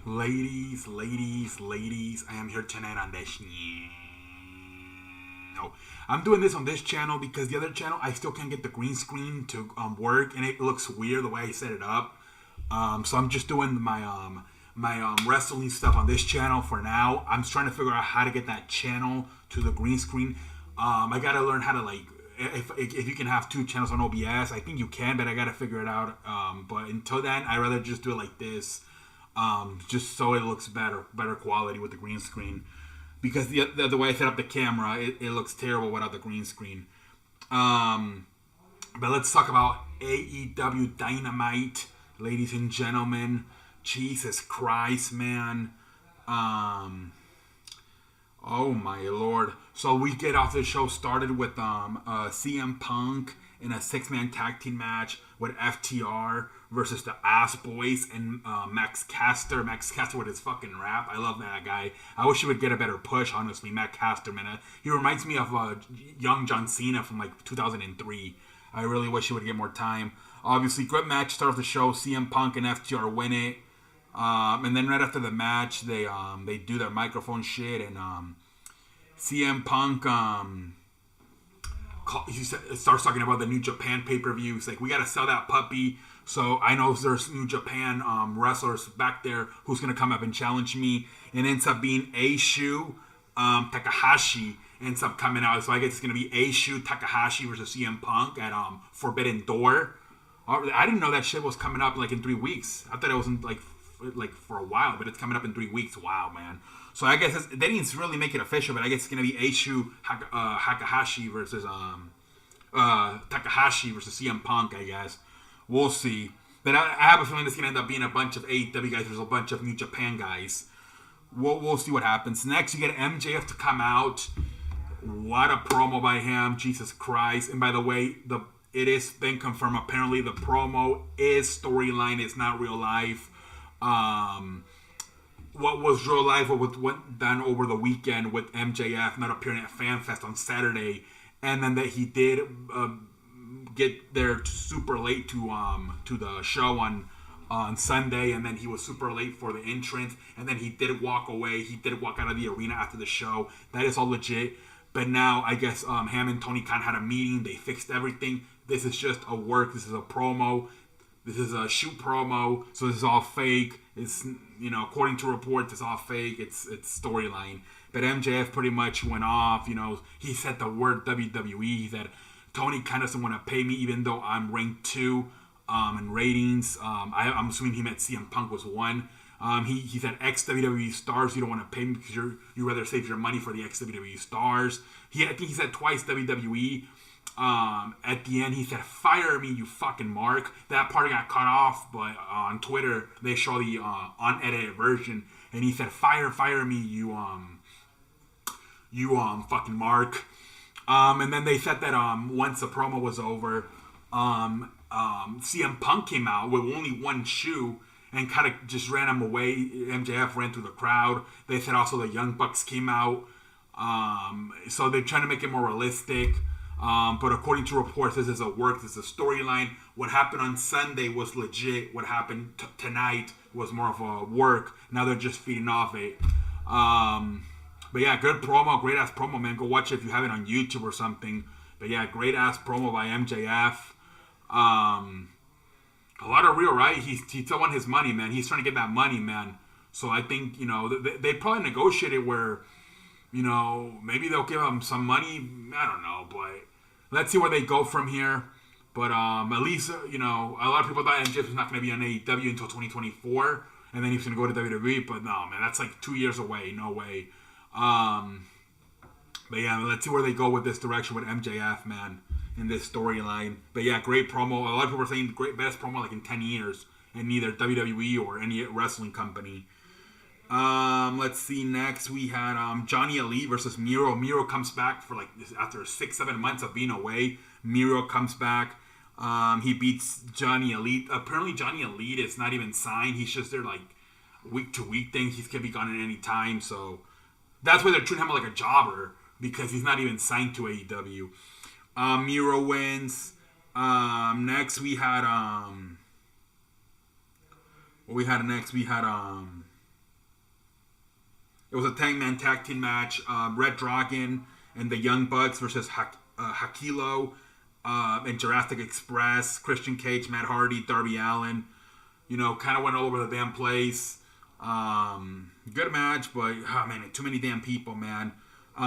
Ladies, I am here tonight on this. No, I'm doing this on this channel because the other channel I still can't get the green screen to work, and it looks weird the way I set it up. So I'm just doing my wrestling stuff on this channel for now. I'm trying to figure out how to get that channel to the green screen. I gotta learn how to if you can have two channels on OBS. I think you can, but I gotta figure it out. But until then, I'd rather just do it like this. Just so it looks better quality with the green screen, because the way I set up the camera, it looks terrible without the green screen. But let's talk about AEW Dynamite, ladies and gentlemen. Jesus Christ, man. Oh my lord. So we get off the show started with CM Punk in a 6-man tag team match with FTR versus the Ass Boys and Max Caster. Max Caster with his fucking rap. I love that guy. I wish he would get a better push, honestly. Max Caster, man. He reminds me of young John Cena from 2003. I really wish he would get more time. Obviously, great match. Start of the show. CM Punk and FTR win it. And then right after the match, they do their microphone shit, and CM Punk he starts talking about the New Japan pay-per-view. He's like, we got to sell that puppy. So I know there's New Japan wrestlers back there who's going to come up and challenge me. And ends up being Aishu Takahashi ends up coming out. So I guess it's going to be Aishu Takahashi versus CM Punk at Forbidden Door. I didn't know that shit was coming up in 3 weeks. I thought it wasn't like for a while, but it's coming up in 3 weeks. Wow, man. So I guess they didn't really make it official, but I guess it's going to be Aishu Takahashi versus Takahashi versus CM Punk, I guess. We'll see. But I have a feeling it's going to end up being a bunch of AEW guys versus a bunch of New Japan guys. We'll see what happens. Next, you get MJF to come out. What a promo by him. Jesus Christ. And by the way, it is been confirmed. Apparently, the promo is storyline. It's not real life. What was real life what went down over the weekend with MJF not appearing at FanFest on Saturday, and then that he did get there super late to the show on Sunday, and then he was super late for the entrance, and then he did walk away. He did walk out of the arena after the show. That is all legit. But now I guess Ham and Tony Khan had a meeting. They fixed everything. This is just a work. This is a promo. This is a shoot promo, so this is all fake. It's, according to reports, it's all fake. It's storyline. But MJF pretty much went off. He said the word WWE. He said, Tony kind of doesn't want to pay me even though I'm ranked 2 in ratings. I'm assuming he meant CM Punk was 1. He said ex-WWE stars, you don't want to pay me because you rather save your money for the ex-WWE stars. I think he said twice WWE. At the end, he said, fire me, you fucking mark. That part got cut off, but on Twitter, they show the unedited version. And he said, fire me, you fucking mark. And then they said that once the promo was over, CM Punk came out with only one shoe and kind of just ran him away. MJF ran through the crowd. They said also the Young Bucks came out. So they're trying to make it more realistic. But according to reports, this is a work. This is a storyline. What happened on Sunday was legit. What happened tonight was more of a work. Now they're just feeding off it. But yeah, good promo. Great ass promo, man. Go watch it if you have it on YouTube or something. But yeah, great ass promo by MJF. A lot of real, right? He still want his money, man. He's trying to get that money, man. So I think, they probably negotiated where, maybe they'll give him some money. I don't know, but let's see where they go from here. But at least, a lot of people thought MJF was not going to be on AEW until 2024. And then he was going to go to WWE. But no, man, that's 2 years away. No way. But yeah, let's see where they go with this direction with MJF, man, in this storyline. But yeah, great promo. A lot of people were saying best promo in 10 years in either WWE or any wrestling company. Let's see. Next, we had Johnny Elite versus Miro. Miro comes back for after 6-7 months of being away. Miro comes back. He beats Johnny Elite. Apparently, Johnny Elite is not even signed. He's just there week to week thing. He can be gone at any time. So that's why they're treating him like a jobber, because he's not even signed to AEW. Miro wins. Next, we had It was a 10-man tag team match. Red Dragon and the Young Bucks versus Hakilo and Jurassic Express, Christian Cage, Matt Hardy, Darby Allin. Kind of went all over the damn place. Good match, but man, too many damn people, man.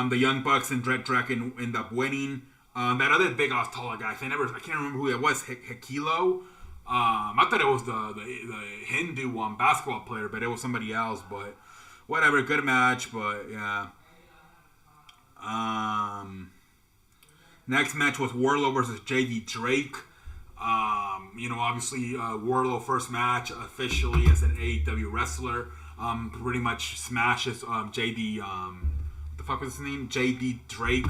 The Young Bucks and Red Dragon end up winning. That other big ass taller guy, I can't remember who it was. Hakilo. I thought it was the Hindu basketball player, but it was somebody else. But whatever, good match. But yeah. Next match was Wardlow versus JD Drake. Obviously Wardlow first match officially as an AEW wrestler. Pretty much smashes JD. What the fuck was his name? JD Drake.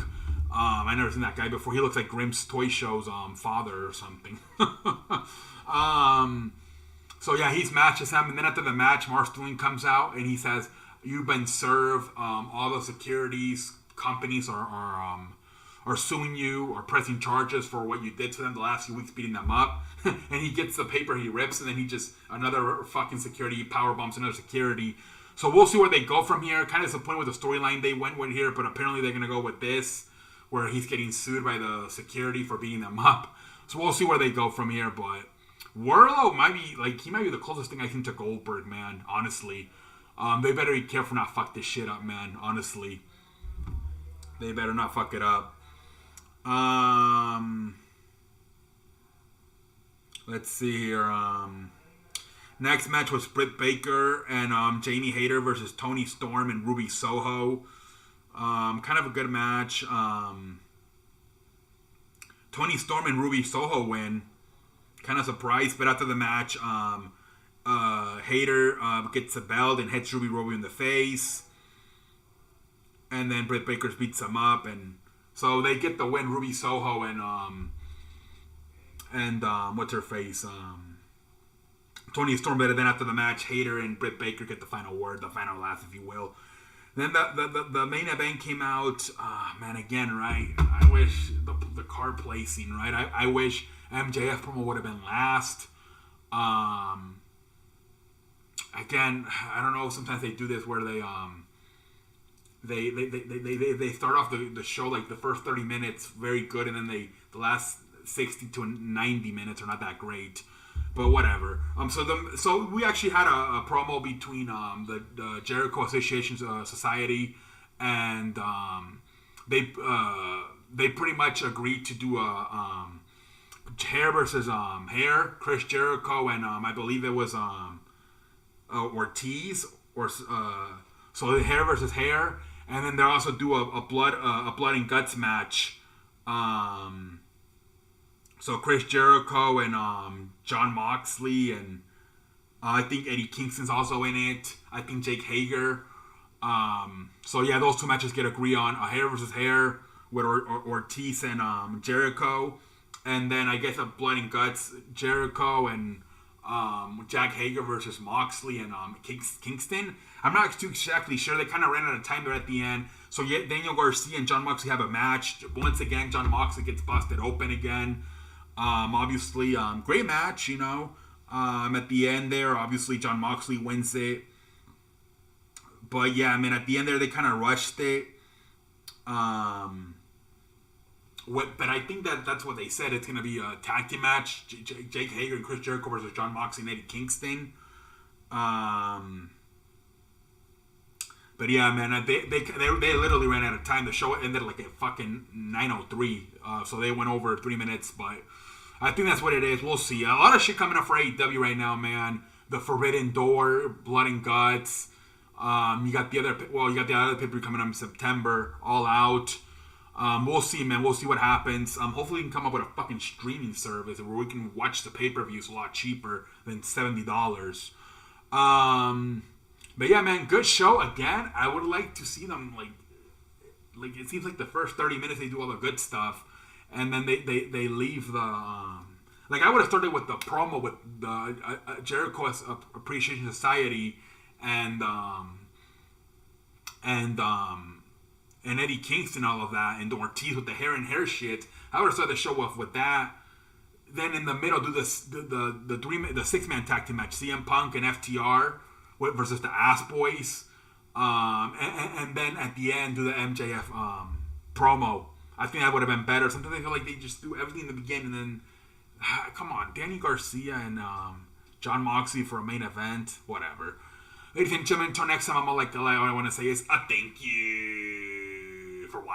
I never seen that guy before. He looks like Grimm's Toy Show's father or something. So yeah, he smashes him, and then after the match, Mark Sterling comes out and he says, "You've been served. All the securities companies are suing you or pressing charges for what you did to them the last few weeks, beating them up." And he gets the paper, he rips, and then he just another fucking security power bombs another security. So we'll see where they go from here. Kind of disappointed with the storyline they went with here, but apparently they're gonna go with this, where he's getting sued by the security for beating them up. So we'll see where they go from here. But Wardlow might be the closest thing I think to Goldberg, man. Honestly, they better be careful not fuck this shit up, man. Honestly, they better not fuck it up. Let's see here. Next match was Britt Baker and Jamie Hayter versus Toni Storm and Ruby Soho. Kind of a good match. Toni Storm and Ruby Soho win. Kind of surprised, but after the match, Hayter gets the belt and hits Ruby in the face. And then Britt Baker beats him up, and so they get the win. Ruby Soho and what's her face? Toni Storm. But then after the match, Hayter and Britt Baker get the final word, the final laugh, if you will. Then the main event came out. Man, again, right? I wish the card placing, right? I wish MJF promo would have been last. Again, I don't know. Sometimes they do this where they start off the show like the first 30 minutes very good, and then the last 60 to 90 minutes are not that great. But whatever. So we actually had a promo between the Jericho Association Society and they pretty much agreed to do a hair versus hair. Chris Jericho and I believe it was Ortiz or so the hair versus hair, and then they also do a blood and guts match. So Chris Jericho and John Moxley and I think Eddie Kingston's also in it. I think Jake Hager. So yeah, those two matches get agree on a hair versus hair with Ortiz and Jericho, and then I guess a blood and guts Jericho and Jack Hager versus Moxley and Kingston. I'm not too exactly sure. They kind of ran out of time there at the end. So yeah, Daniel Garcia and John Moxley have a match. Once again, John Moxley gets busted open again. Obviously, great match, at the end there, obviously John Moxley wins it. But yeah, I mean, at the end there, they kind of rushed it. But I think that's what they said. It's going to be a tag team match. Jake Hager and Chris Jericho versus John Moxley and Eddie Kingston. But yeah, man, they literally ran out of time. The show ended like at fucking 9:03. So they went over 3 minutes, but I think that's what it is. We'll see. A lot of shit coming up for AEW right now, man. The Forbidden Door, Blood and Guts. You got the other pay-per-view coming up in September, All Out. We'll see, man. We'll see what happens. Hopefully we can come up with a fucking streaming service where we can watch the pay-per-views a lot cheaper than $70. But yeah, man, good show again. I would like to see them like it seems like the first 30 minutes they do all the good stuff, and then they leave the like I would have started with the promo with the Jericho Appreciation Society and Eddie Kingston, all of that, and Ortiz with the hair shit. I would have started the show off with that. Then in the middle, do the 6-man tag team match: CM Punk and FTR versus the Ass Boys. And then at the end do the MJF promo. I think that would have been better. Sometimes I feel like they just do everything in the beginning and then come on, Danny Garcia and John Moxley for a main event, whatever. Ladies and gentlemen, until next time, all I want to say is a thank you for watching.